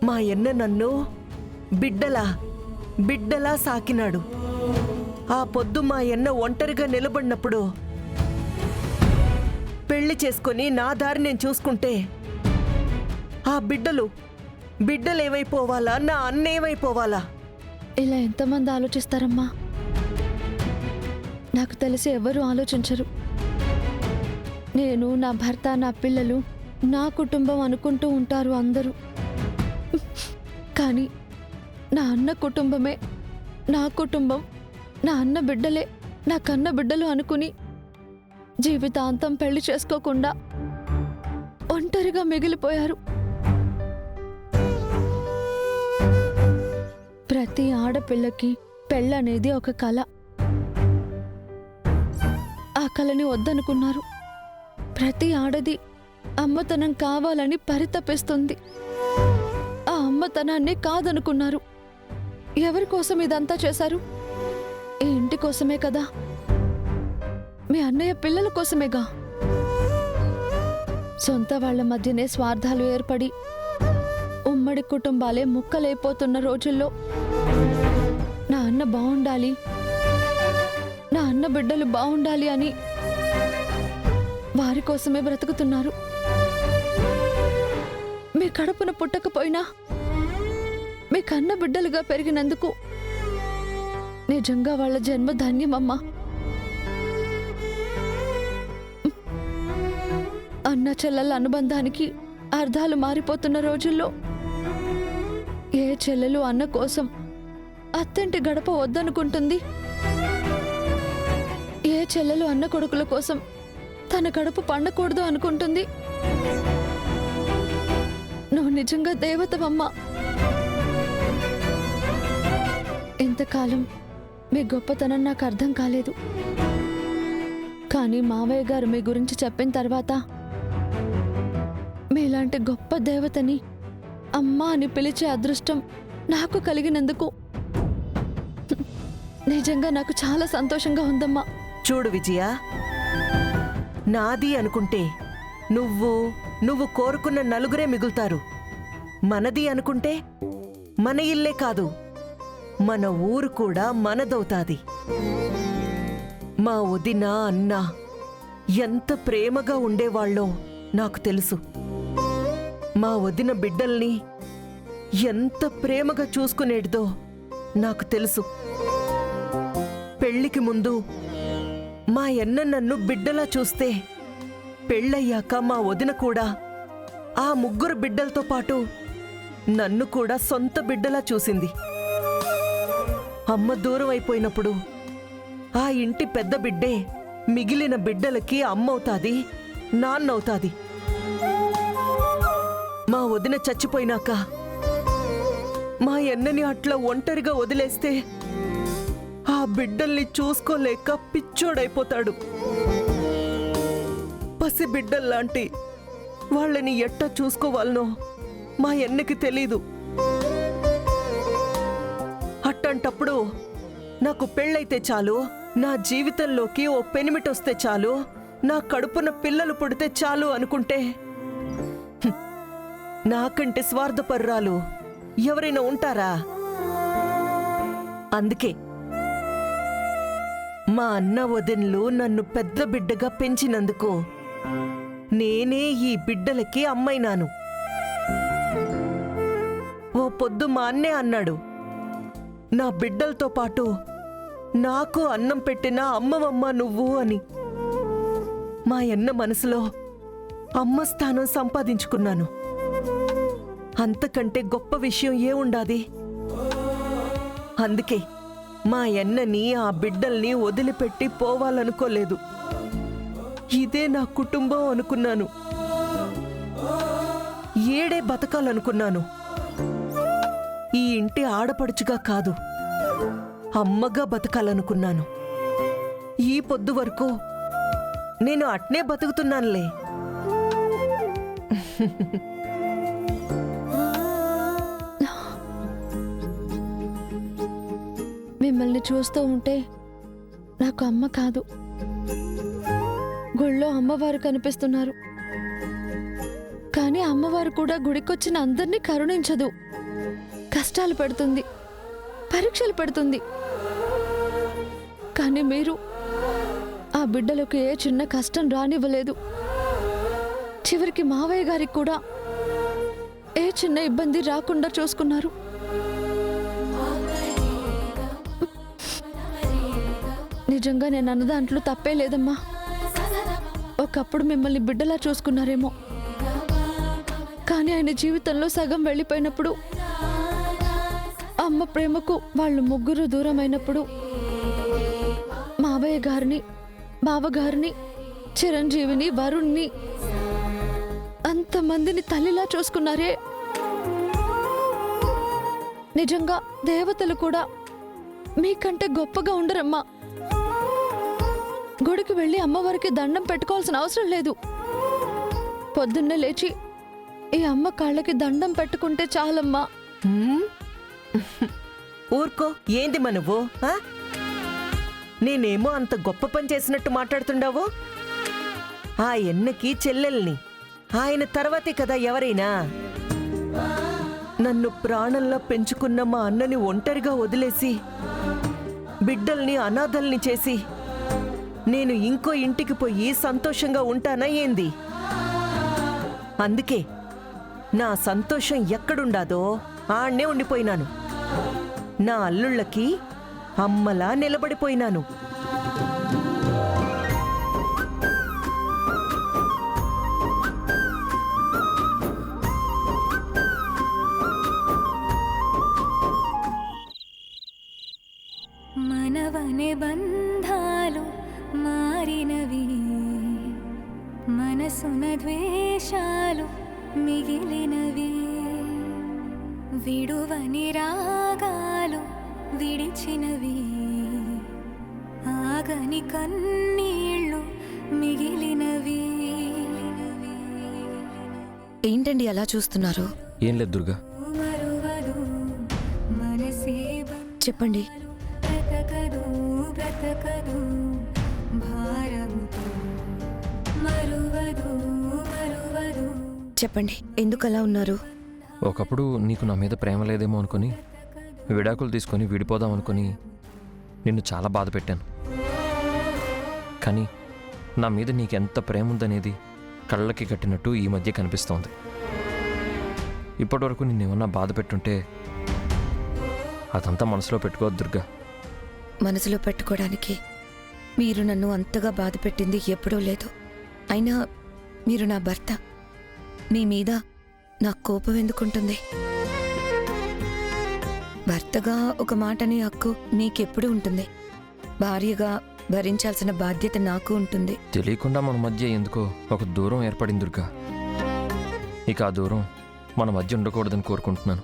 మా ఎన్న నన్ను బిడ్డలా సాకినాడు. ఆ పొద్దు మా ఎన్న ఒంటరిగా నిలబడినప్పుడు పెళ్లి చేసుకొని నా దారి నేను చూసుకుంటే ఆ బిడ్డలేమైపోవాలా, నా అన్నేమైపోవాలా? ఇలా ఎంతమంది ఆలోచిస్తారమ్మా? నాకు తెలిసి ఎవరు ఆలోచించరు. నేను, నా భర్త, నా పిల్లలు, నా కుటుంబం అనుకుంటూ ఉంటారు అందరూ. కానీ నా అన్న కుటుంబమే నా కుటుంబం, నా అన్న బిడ్డలే నా కన్న బిడ్డలు అనుకుని జీవితాంతం పెళ్లి చేసుకోకుండా ఒంటరిగా మిగిలిపోయారు. ప్రతి ఆడపిల్లకి పెళ్ళనేది ఒక కళ. ఆ కళని వద్దనుకున్నారు. ప్రతి ఆడది అమ్మతనం కావాలని పరితపిస్తుంది. ఆ అమ్మతనాన్ని కాదనుకున్నారు. ఎవరి కోసం ఇదంతా చేశారు? ఈ ఇంటి కోసమే కదా, మీ అన్నయ్య పిల్లల కోసమేగా. సొంత వాళ్ల మధ్యనే స్వార్థాలు ఏర్పడి ఉమ్మడి కుటుంబాలే ముక్కలైపోతున్న రోజుల్లో నా అన్న బాగుండాలి, నా అన్న బిడ్డలు బాగుండాలి అని వారి కోసమే బ్రతుకుతున్నారు. మీ కడుపున పుట్టకపోయినా మీ కన్న బిడ్డలుగా పెరిగినందుకు నిజంగా వాళ్ళ జన్మ ధన్యమమ్మా. అన్న చెల్లెల అనుబంధానికి అర్థాలు మారిపోతున్న రోజుల్లో ఏ చెల్లెలు అన్న కోసం అత్తంటి గడప వద్దనుకుంటుంది? ఏ చెల్లెలు అన్న కొడుకుల కోసం తన గడప పండకూడదు అనుకుంటుంది? నువ్వు నిజంగా దేవతవమ్మా. ఇంతకాలం మీ గొప్పతనం నాకు అర్థం కాలేదు. కానీ మావయ్య గారు మీ గురించి చెప్పిన తర్వాత మీలాంటి గొప్ప దేవతని అమ్మా అని పిలిచే అదృష్టం నాకు కలిగినందుకు నిజంగా నాకు చాలా సంతోషంగా ఉందమ్మా. చూడు విజయ, నాది అనుకుంటే నువ్వు కోరుకున్న నలుగురే మిగులుతారు. మనది అనుకుంటే మన ఇల్లే కాదు, మన ఊరు కూడా మనదవుతాది. మా వదిన అన్న ఎంత ప్రేమగా ఉండేవాళ్ళో నాకు తెలుసు. మా వదిన బిడ్డల్ని ఎంత ప్రేమగా చూసుకునేటిదో నాకు తెలుసు. పెళ్లికి ముందు మా ఎన్న నన్ను బిడ్డలా చూస్తే పెళ్ళయ్యాక మా వదిన కూడా ఆ ముగ్గురు బిడ్డలతో పాటు నన్ను కూడా సొంత బిడ్డలా చూసింది. అమ్మ దూరం అయిపోయినప్పుడు ఆ ఇంటి పెద్ద బిడ్డే మిగిలిన బిడ్డలకి అమ్మవుతాది, నాన్నవుతాది. మా వదిన చచ్చిపోయినాక మా ఎన్నని అట్లా ఒంటరిగా వదిలేస్తే ఆ బిడ్డల్ని చూసుకోలేక పిచ్చోడైపోతాడు. పసి బిడ్డల్లాంటి వాళ్ళని ఎట్ట చూసుకోవాలనో మా ఎన్నకి తెలీదు. అట్టంటప్పుడు నాకు పెళ్ళైతే చాలు, నా జీవితంలోకి ఓ పెనిమిటొస్తే చాలు, నా కడుపున పిల్లలు పుడితే చాలు అనుకుంటే నాకంటే స్వార్థపర్రాలు ఎవరైనా ఉంటారా? అందుకే మా అన్న వదినలు నన్ను పెద్ద బిడ్డగా పెంచినందుకు నేనే ఈ బిడ్డలకి అమ్మైనాను. ఓ పొద్దు మా అన్నే అన్నాడు, నా బిడ్డలతో పాటు నాకు అన్నం పెట్టిన అమ్మవమ్మ నువ్వు అని. మా అన్న మనసులో అమ్మ స్థానం సంపాదించుకున్నాను. అంతకంటే గొప్ప విషయం ఏముండాది? అందుకే మా అన్నని ఆ బిడ్డల్ని వదిలిపెట్టి పోవాలనుకోలేదు. ఇదే నా కుటుంబం అనుకున్నాను. ఏడే బతకాలనుకున్నాను. ఈ ఇంటి ఆడపడుచుగా కాదు, అమ్మగా బతకాలనుకున్నాను. ఈ పొద్దు వరకు నేను అట్నే బతుకుతున్నానులే. మిమ్మల్ని చూస్తూ ఉంటే నాకు అమ్మ కాదు, గుళ్ళో అమ్మవారు కనిపిస్తున్నారు. కానీ కానీ అమ్మవారు కూడా గుడికొచ్చిన అందరినీ కరుణించదు. కష్టాలు పెడుతుంది, పరీక్షలు పెడుతుంది. కానీ మీరు ఆ బిడ్డలకు ఏ చిన్న కష్టం రానివ్వలేదు. చివరికి మావయ్య గారికి కూడా ఏ చిన్న ఇబ్బంది రాకుండా చూసుకున్నారు. నిజంగా నేను అన్న దాంట్లో తప్పే లేదమ్మా. ఒకప్పుడు మిమ్మల్ని బిడ్డలా చూసుకున్నారేమో, కానీ ఆయన జీవితంలో సగం వెళ్ళిపోయినప్పుడు, అమ్మ ప్రేమకు వాళ్ళు ముగ్గురు దూరమైనప్పుడు మావయ్య గారిని, బావగారిని, చిరంజీవిని, వరుణ్ణి అంతమందిని తల్లిలా చూసుకున్నారే. నిజంగా దేవతలు కూడా మీకంటే గొప్పగా ఉండరమ్మా. గుడికి వెళ్ళి అమ్మవారికి దండం పెట్టుకోవాల్సిన అవసరం లేదు. పొద్దున్నే లేచి ఈ అమ్మ కాళ్ళకి దండం పెట్టుకుంటే చాలమ్మా. ఊరుకో, ఏంది మా నువ్వు? నేనేమో అంత గొప్ప పని చేసినట్టు మాట్లాడుతుండావు. ఆ ఎన్నకి చెల్లెల్ని, ఆయన తర్వాతే కదా ఎవరైనా. నన్ను ప్రాణంలో పెంచుకున్న మా అన్నని ఒంటరిగా వదిలేసి, బిడ్డల్ని అనాథల్ని చేసి నేను ఇంకో ఇంటికి పోయి సంతోషంగా ఉంటానా ఏంది? అందుకే నా సంతోషం ఎక్కడుండాదో ఆడ్నే ఉండిపోయినాను. నా అల్లుళ్ళకి అమ్మలా నిలబడిపోయినాను. మనవనే బంధాలు మారినవి, మనసున ద్వేషాలు మిగిలినవి, విడువని రాగాలు విడిచినవి, ఆగని కన్నీళ్ళు మిగిలినవి. ఏంటండి అలా చూస్తున్నారు? ఏం లేదు దుర్గా. మరువదు మనసే చెప్పండి. బ్రతకదు బ్రతకదు భారముతో, మరువదు మరువదు. చెప్పండి, ఎందుకు అలా ఉన్నారు? ఒకప్పుడు నీకు నా మీద ప్రేమ లేదేమో అనుకుని విడాకులు తీసుకొని విడిపోదాం అనుకుని నిన్ను చాలా బాధ పెట్టాను. కానీ నా మీద నీకెంత ప్రేమ ఉందనేది కళ్ళకి కట్టినట్టు ఈ మధ్య కనిపిస్తోంది. ఇప్పటివరకు నిన్నేమన్నా బాధ పెట్టుంటే అదంతా మనసులో పెట్టుకోవద్దు దుర్గా. మనసులో పెట్టుకోవడానికి మీరు నన్ను అంతగా బాధ పెట్టింది ఎప్పుడూ లేదు. అయినా మీరు నా భర్త, మీ మీద నాకు కోపం ఎందుకుంటుంది? భర్తగా ఒక మాటని హక్కు మీకెప్పుడు ఉంటుంది. భార్యగా భరించాల్సిన బాధ్యత నాకు ఉంటుంది. తెలియకుండా మన మధ్య ఎందుకో ఒక దూరం ఏర్పడింది దుర్గా. ఇక ఆ దూరం మన మధ్య ఉండకూడదని కోరుకుంటున్నాను.